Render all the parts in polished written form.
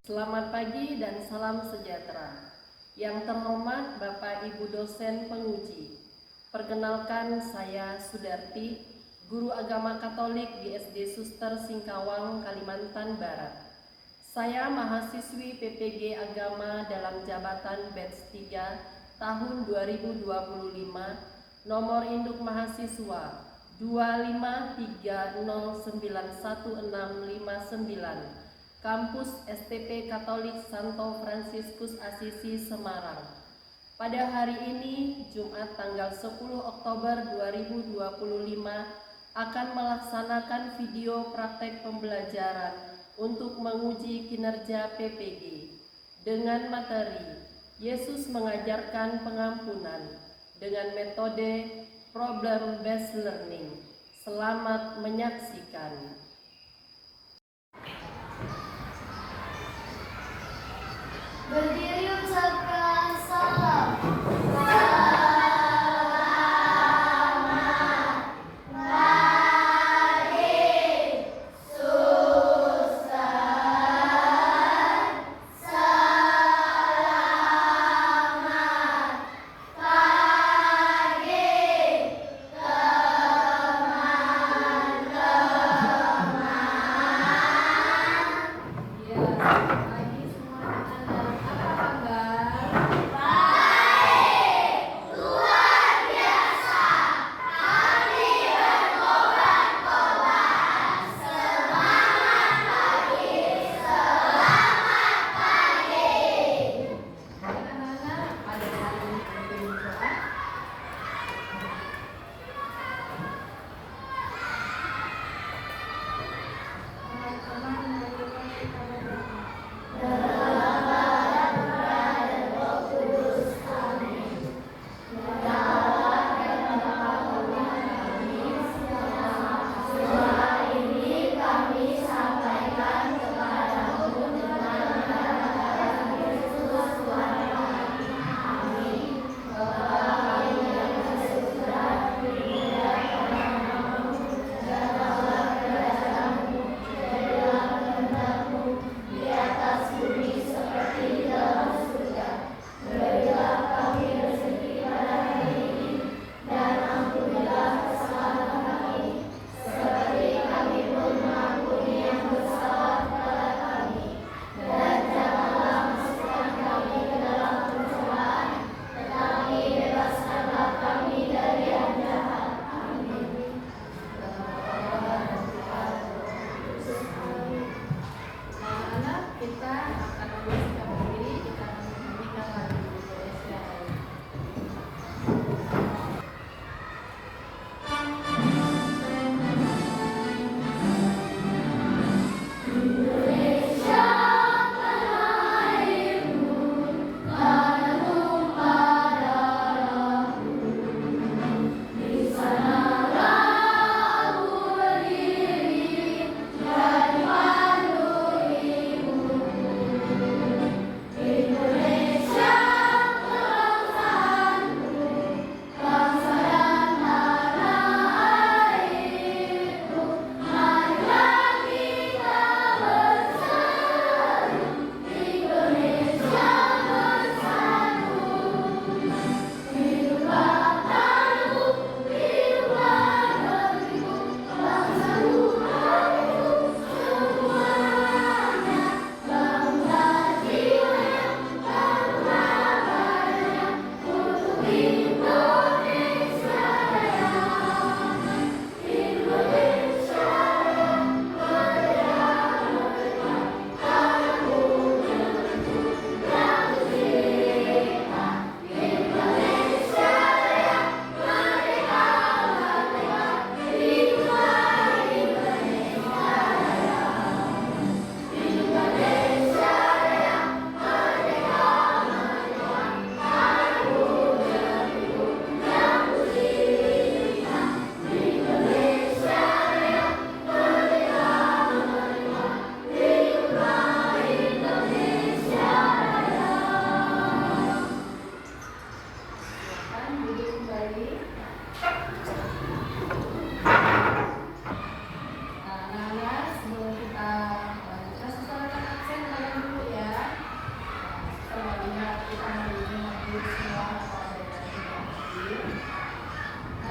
Selamat pagi dan salam sejahtera. Yang terhormat Bapak Ibu dosen penguji. Perkenalkan, saya Sudarti, guru agama Katolik di SD Suster Singkawang, Kalimantan Barat. Saya mahasiswi PPG Agama dalam jabatan batch 3 tahun 2025, nomor induk mahasiswa 253091659, Kampus STP Katolik Santo Fransiskus Asisi Semarang. Pada hari ini, Jumat tanggal 10 Oktober 2025, akan melaksanakan video praktek pembelajaran untuk menguji kinerja PPG dengan materi Yesus mengajarkan pengampunan dengan metode problem based learning. Selamat menyaksikan. Berdiri ucapkan salam.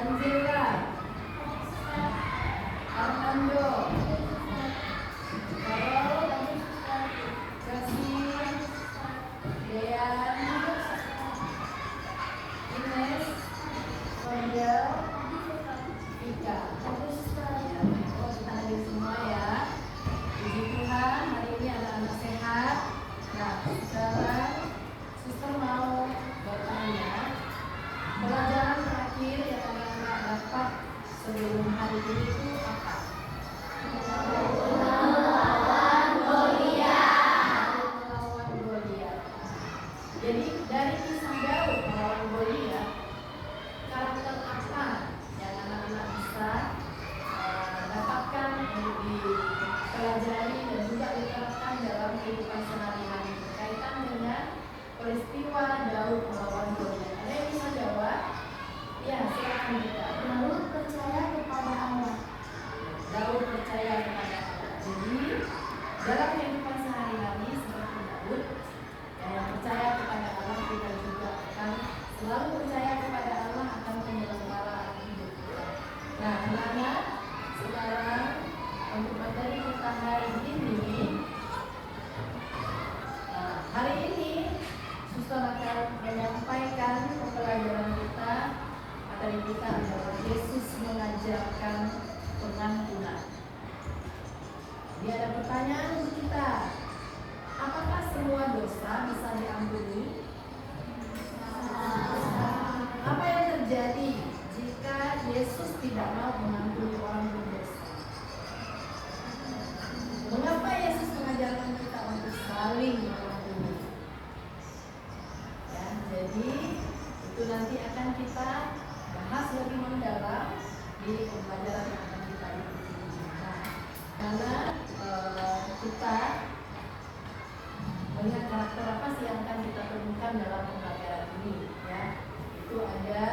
Anjela, Armando, Carol, Kasih, Dean, Ines, Angel, Vika. Oh, kita hadir semua ya. Puji Tuhan, hari ini anak-anak sehat. Nah, sekarang suster mau bertanya, pelajaran terakhir yang anak-anak dapat sebelum hari ini itu apa? Melawan Goliat. Jadi dari kisah Daud melawan Goliat, karakter apa yang anak-anak bisa dapatkan untuk dipelajari dan juga diterapkan dalam kehidupan sehari-hari berkaitan dengan peristiwa Daud melawan Goliat? Ada yang bisa jawab? Ya, silakan kita. Daud percaya kepada Allah. Daud percaya kepada Allah. Jadi dalam kehidupan sehari-hari seperti Daud yang percaya kepada Allah, kita juga akan selalu percaya kepada Allah akan penyelenggaraan hidup kita. Nah, anak-anak, sekarang untuk materi kita hari ini, hari ini Suster akan menyampaikan pembelajaran kita. Materi kita adalah Yesus mengajarkan pengampunan. Jadi ada pertanyaan untuk kita. Apakah semua dosa bisa diampuni? Apa yang terjadi jika Yesus tidak mau mengampuni orang berdosa? Mengapa Yesus mengajarkan kita untuk saling mengampuni? Ya, jadi itu nanti akan kita bahas lebih mendalam di pembelajaran yang akan kita ikuti. Nah, karena kita melihat karakter apa sih yang akan kita temukan dalam pembelajaran ini, ya, itu ada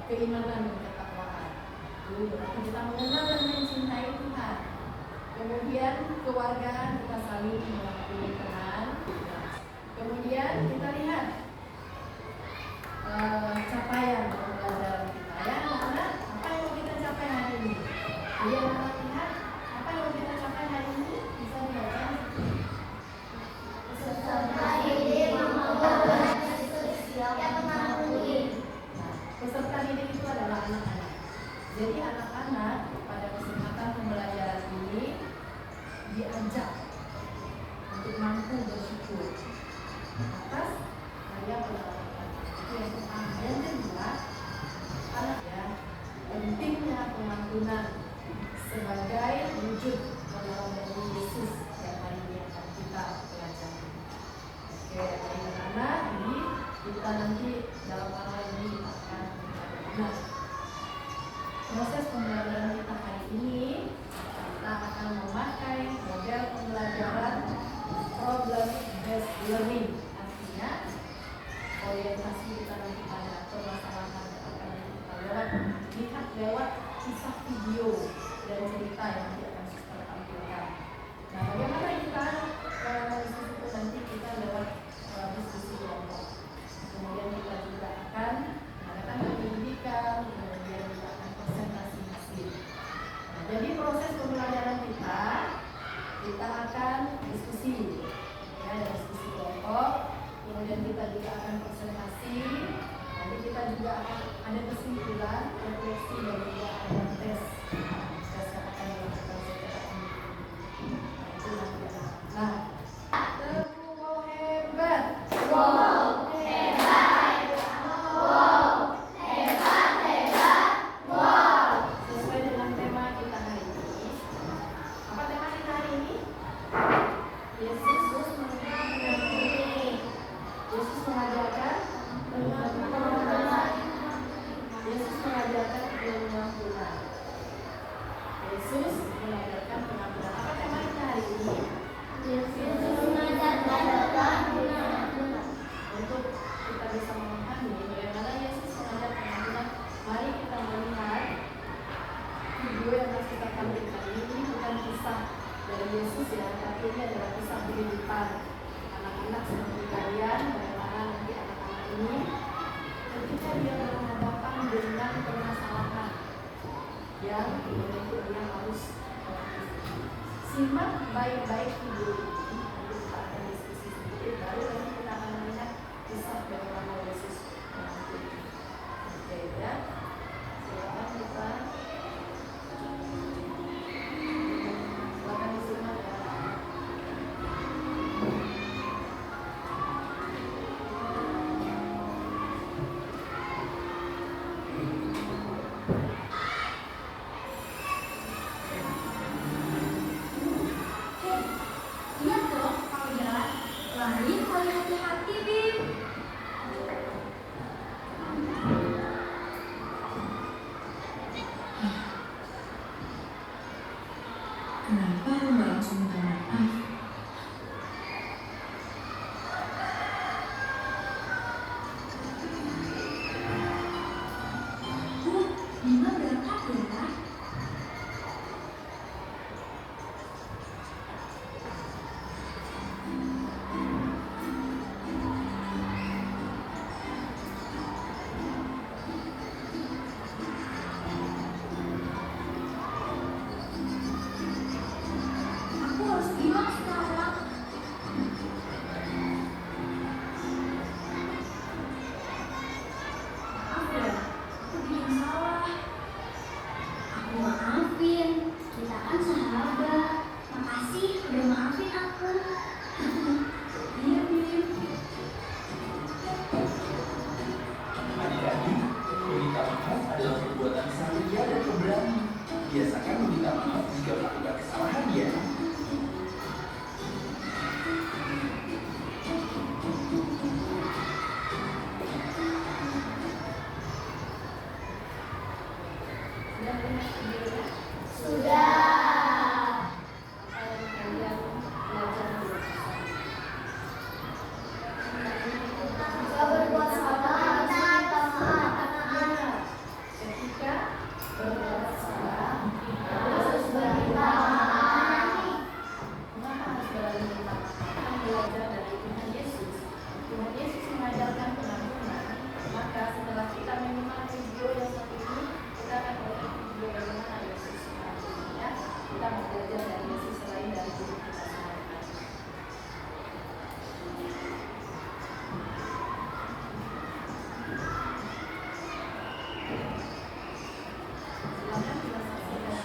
keimanan dan ketakwaan. Itu berarti kita mengenal dan mencintai Tuhan. Kemudian keluargaan, kita saling mengampuni teman. Kemudian kita lihat capaian pembelajaran kita, ya anak-anak. Apa yang mau kita capai hari ini? Jadi anak-anak lihat apa yang mau kita capai hari ini, bisa dibaca. Peserta didik itu adalah anak-anak. Jadi anak-anak pada kesempatan pembelajaran ini diajak untuk mampu bersyukur atas karya pengampunan. Itu yang pertama. Yang kedua, anak ya, pentingnya pengampunan sebagai wujud melayani Yesus yang hari ini akan kita pelajari. Oke, baik anak-anak, ini kita nanti dalam hal ini kita akan nah, proses pembelajaran kita hari ini kita akan memakai model pembelajaran problem based learning. Artinya orientasi kita nanti pada permasalahan yang akan kita lihat lewat kisah video dan cerita yang nanti akan kita tampilkan. Nah, bagaimana kita diskusi nanti kita lewat diskusi kelompok. Kemudian kita juga akan mengadakan pendidikan, kemudian kita akan presentasi hasil. Nah, jadi proses pembelajaran kita akan diskusi, ya, diskusi kelompok. Kemudian kita juga akan presentasi. Nanti kita juga akan ada kesimpulan, refleksi, dan juga ada tes yang akan dilakukan secara individu. Nah, itu nanti. Nah, tepuk hebat. Wow. Sesuai dengan tema kita hari ini. Apa tema kita hari ini? Yesus mengajarkan pengampunan. Yesus mengajarkan pengampunan. Yesus mengajarkan pengampunan. Apa tema kita hari ini? Yesus mengajarkan pengampunan. Untuk kita bisa memahami bagaimana Yesus mengajarkan pengampunan, mari kita melihat video yang harus kita tampilkan ini bukan kisah dari Yesus ya, tapi ini adalah kisah kehidupan anak-anak seperti kalian. Bagaimana nanti anak-anak ini ketika dia berhadapan dengan permasalahan Simak baik-baik video ini, nanti kita akan diskusi sedikit, baru nanti kita akan melihat kisah bagaimana Yesus mengakui. Oke ya, silakan kita silakan disimak ya. Lihat dong, kalau jalan. Lain kali hati-hati, Bim. Kenapa lu nggak langsung minta maaf? Bu, Bima berangkat ya. Aku harus bilang sekarang. Maaf ya, aku bikin salah. Aku maafin, kita kan sahabat. Makasih udah maafin aku. Iya, Bim. Adik-adik, meminta maaf adalah perbuatan satria dan pemberani. Biasakan meminta maaf jika melakukan kesalahan ya. Sudah lihat videonya? Sudah. Kalian belajar dulu. Jika berbuat salah, kita minta maaf. Ketika berbuat salah, kita Harus berminta maaf. Mengapa harus berani minta maaf? Kita belajar dari Tuhan Yesus. Tuhan Yesus mengajarkan pengampunan. Maka setelah kita menyimak video yang satu ini, kita akan melihat video bagaimana Yesus mengampuni. Ya, kita mau belajar dari Yesus selain dari diri kita sendiri. Silakan kita saksikan.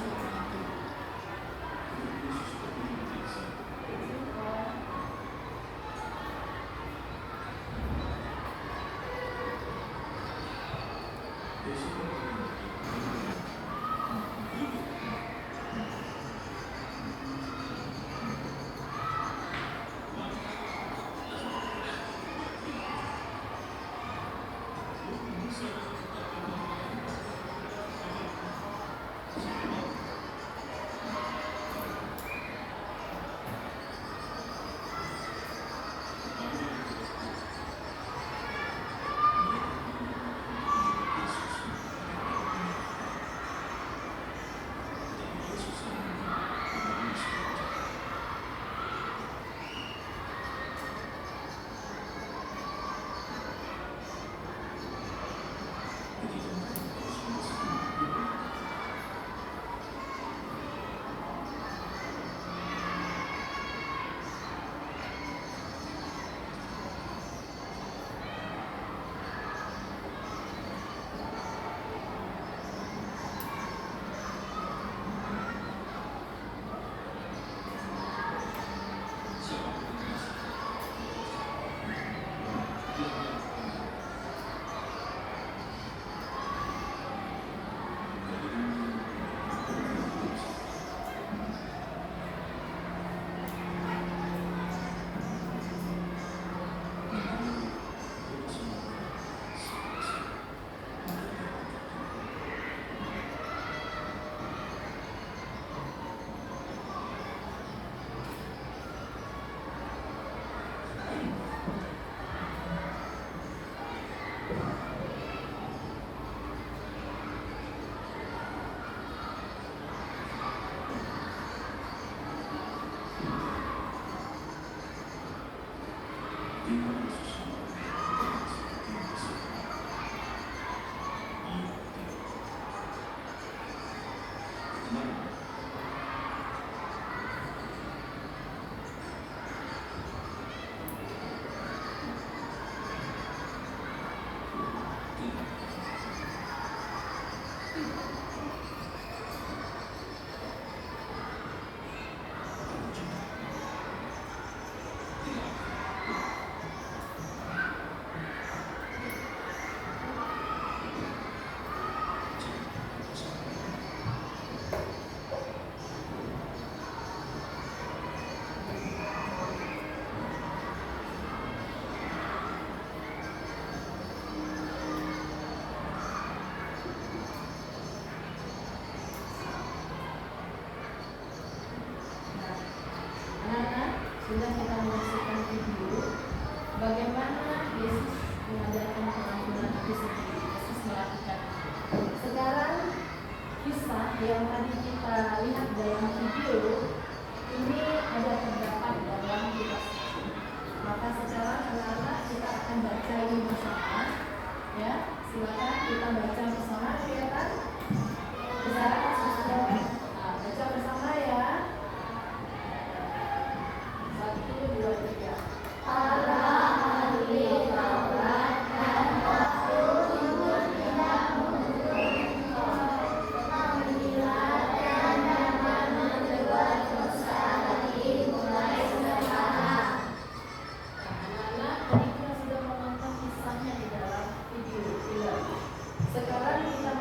Anak-anak, sudah kita menyaksikan video bagaimana Yesus mengajarkan pengampunan hati sendiri. Yesus melakukan. Sekarang kisah yang tadi kita lihat dalam video ini ada terdapat dalam kitab suci. Maka sekarang anak-anak kita akan baca ini bersama. Ya, silakan kita baca bersama. Kelihatan? Bisa sudah baca bersama ya. 1, 2, 3. Allah ahli Taurat dan Rasul itu tidak menghilangkan dan membuat dosa lagi mulai sekarang. Anak-anak, tadi kita sudah menonton kisahnya di dalam video film. Sekarang kita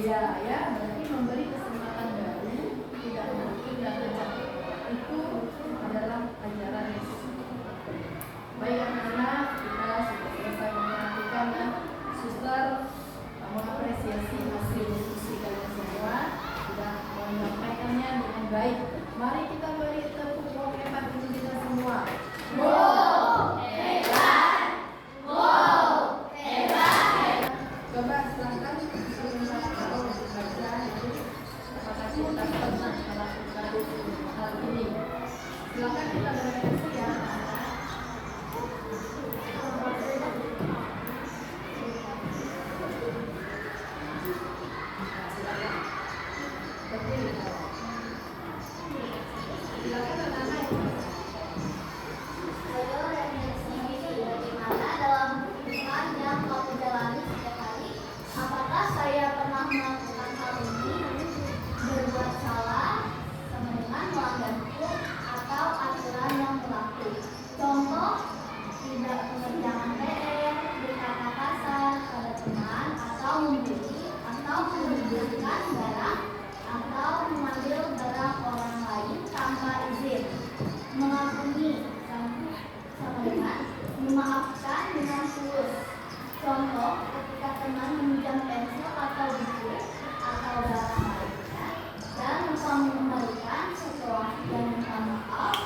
Iya, ya, berarti memberi kesempatan baru, tidak mungkin dan terjadi. Itu adalah ajaran Yesus. Baik anak-anak, kita sudah selesai memperhatikan dan suster mengapresiasi hasil diskusi kalian semua, sudah menyampaikannya dengan baik. Mari kita beri tepuk tangan hebat untuk kita semua. Coba silahkan kalau baca itu apakah kita pernah melakukan hal ini. Silahkan kita berefleksi ya. Silakan anak-anak. Ayo refleksi bagaimana dalam hubungan yang kau jalani setiap hari. Apakah saya pernah melakukan hal ini, berbuat salah, sama dengan melanggar hukum atau aturan yang berlaku? Contoh, tidak mengerjakan PR, berkata kasar pada teman, atau membeli, atau menunjukkan barang, atau mengambil barang orang lain tanpa izin. Mengampuni sama dengan memaafkan dengan tulus. Contoh, ketika teman meminjam pensil atau buku atau barang lainnya dan engkau mengembalikan setelah dia minta maaf,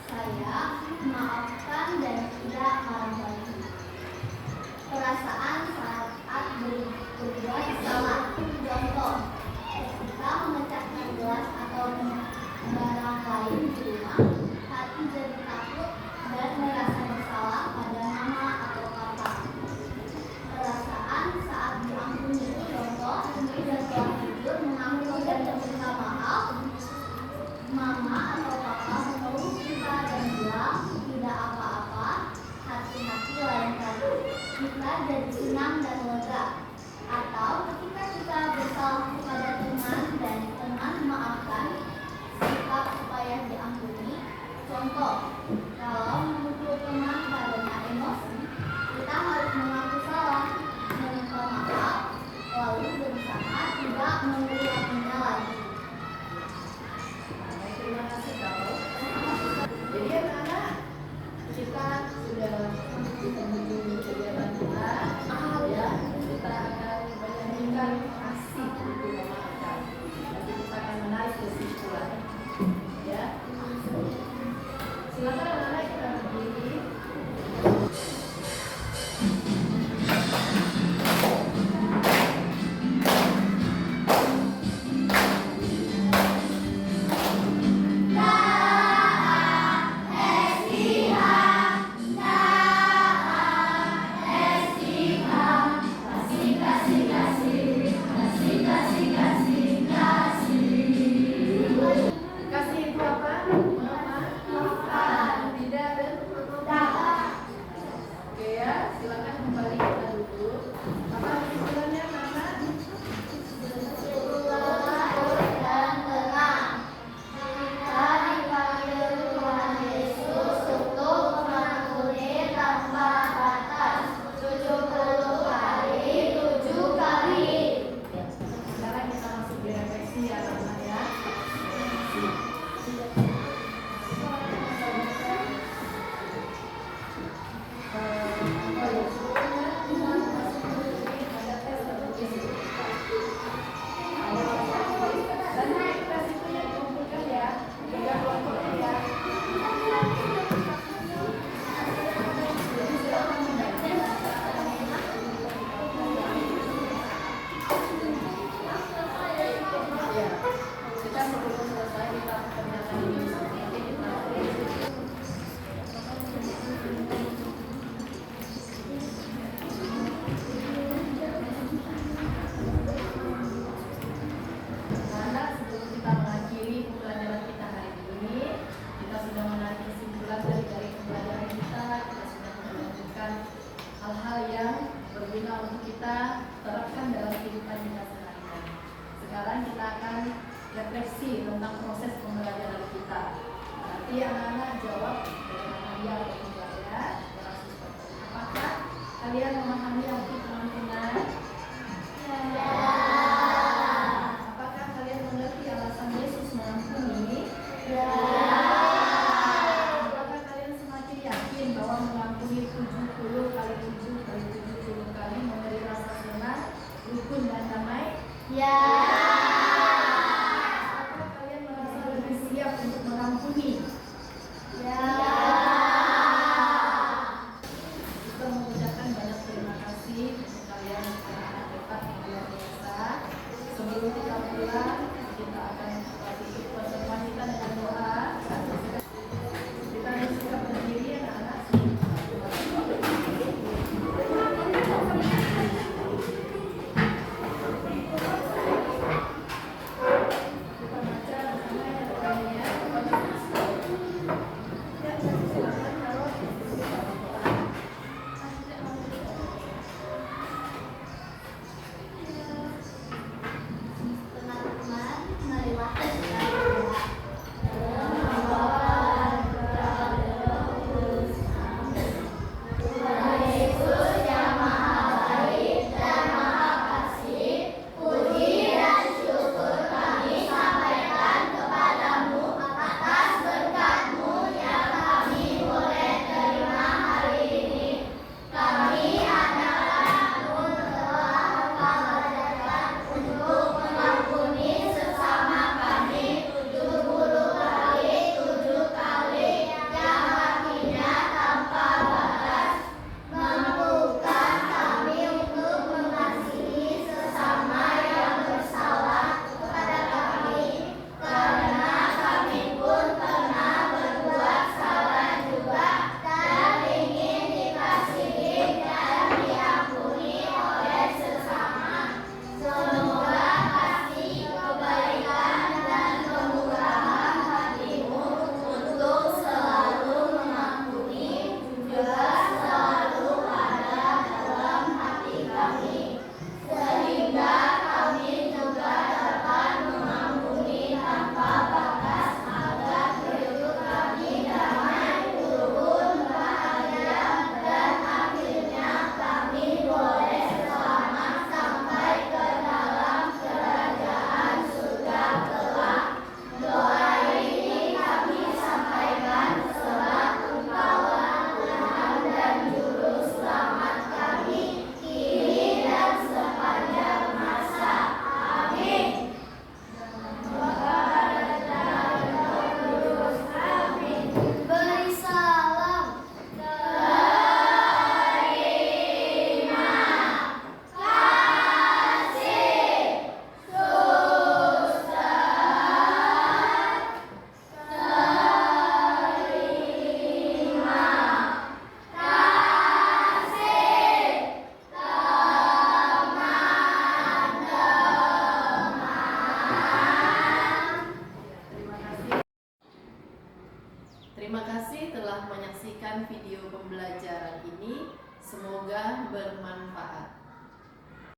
saya memaafkan dan tidak marah lagi. Perasaan saat berbuat salah. Contoh, ketika memecahkan gelas atau barang lain di rumah, hati jadi takut dan merasa bersalah pada mama atau papa. Perasaan saat diampuni. Contoh, setelah tidur mengambil dan meminta maaf, mama atau papa memeluk kita dan bilang tidak apa-apa, hati-hati lain kali. Kita jadi senang dan lega. Atau ketika kita bersalah kepada teman dan teman memaafkan, sikap supaya diampuni. Contoh, kalau memukul teman karena emosi, kita harus mengaku salah, meminta maaf, lalu berusaha tidak mengulanginya lagi. Baik, terima kasih kau. Jadi anak-anak, kita sudah menuju kegiatan kita. Ya, kita akan menyanyikan kasih untuk memaafkan. Nanti kita akan menarik kesimpulan. Ya, silakan anak-anak kita berdiri. Kasih itu apa? Memaafkan. Tidak dan oke ya, silakan kembali kita duduk. Apa kesimpulannya, Mama? Dan tenang. Kita dipanggil Tuhan Yesus untuk mengampuni tanpa batas. 70 hari, 7 kali. Sekarang kita masuk di refleksi ya, teman-teman ya. Dan tes itu yang dikumpulkan ya, tiga kelompoknya ya. Jadi silakan membaca. Ya, kita sebelum selesai kita kerjakan ini nanti kita karena sebelum kita mengakhiri pembelajaran kita hari ini, kita sudah menarik kesimpulan dari pembelajaran kita sudah menemukan hal-hal yang berguna untuk kita terapkan dalam kehidupan kita sehari-hari. Sekarang kita akan refleksi tentang proses pembelajaran kita. Nanti anak-anak jawab dengan ya atau tidak ya. Apakah kalian memahami arti pengampunan? Ya. kasih telah menyaksikan video pembelajaran ini. Semoga bermanfaat.